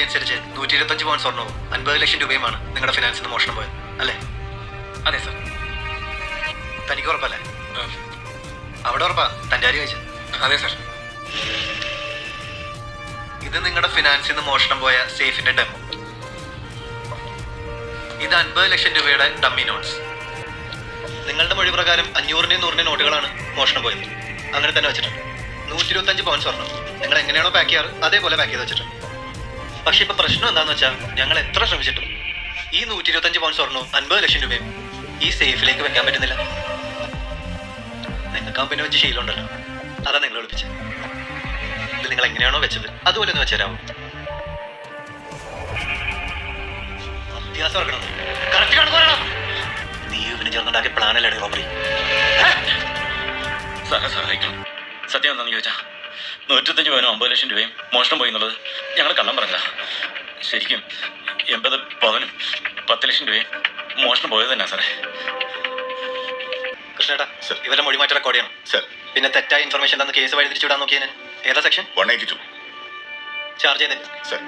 അനുസരിച്ച് 125 പൗണ്ട് സ്വർണ്ണവും 50 ലക്ഷം രൂപയുമാണ് നിങ്ങളുടെ ഫിനാൻസിൽ നിന്ന് മോഷണം പോയത് അല്ലേ? അതെ സർ. തനിക്ക് ഉറപ്പല്ലേ? അവിടെ ഉറപ്പാ തൻ്റെ ആര് കഴിച്ചു? അതെ സർ. ഇത് നിങ്ങളുടെ ഫിനാൻസിൽ നിന്ന് മോഷണം പോയ സേഫിന്റെ ഡെമോ. ഇത് 50 ലക്ഷം രൂപയുടെ ഡമ്മി നോട്ട്സ്. നിങ്ങളുടെ മൊഴി പ്രകാരം 500-ന്റെയും 100-ന്റെയും നോട്ടുകളാണ് മോഷണം പോയത്. അങ്ങനെ തന്നെ വെച്ചിട്ടുണ്ട്. 125 പൗണ്ട് സ്വർണ്ണം നിങ്ങൾ എങ്ങനെയാണോ പാക്ക് ചെയ്യാറ് അതേപോലെ പാക്ക് ചെയ്ത് വെച്ചിട്ടുണ്ട്. പക്ഷെ ഇപ്പൊ പ്രശ്നം എന്താന്ന് വെച്ചാൽ ഞങ്ങൾ എത്ര ശ്രമിച്ചിട്ടും ഈ 125 പൗണ്ട് സ്വർണ്ണവും 50 ലക്ഷം രൂപയും ഈ സേഫിലേക്ക് വെക്കാൻ പറ്റുന്നില്ല. നിങ്ങൾക്ക് കമ്പനി വെച്ച് ശീലമുണ്ടല്ലോ, അതാ നിങ്ങൾ വിളിപ്പിച്ചത്. ഇത് നിങ്ങൾ എങ്ങനെയാണോ വെച്ചത് അതുപോലെ ഒന്ന് വെച്ചുതരാമോ? അഭ്യാസം ഇറക്കണം, കറക്റ്റ് കണക്ക് പറയണം. നീ ഇവന് ചേർന്നുണ്ടാക്കിയ പ്ലാനല്ലേ റോബറി? സാറെ സഹായിക്കണം. സത്യം എന്താണെന്ന് ചോദിച്ചാൽ 125 പവനും 50 ലക്ഷം രൂപയും മോഷണം പോയി എന്നുള്ളത് ഞങ്ങൾ കള്ളം പറഞ്ഞതാ. ശരിക്കും 80 പവനും 10 ലക്ഷം രൂപയും മോഷണം പോയത് തന്നെ സാറേ. കൃഷ്ണേട്ടാ, ഇവരെ മൊഴി മാറ്റി റെക്കോർഡ് ചെയ്യണം സർ. പിന്നെ തെറ്റായ ഇൻഫർമേഷൻ തന്ന് കേസ് വഴി തിരിച്ചുവിടാൻ നോക്കിയതിന് ഏതാ സെക്ഷൻ? 182 ചാർജ് ചെയ്തില്ല സർ.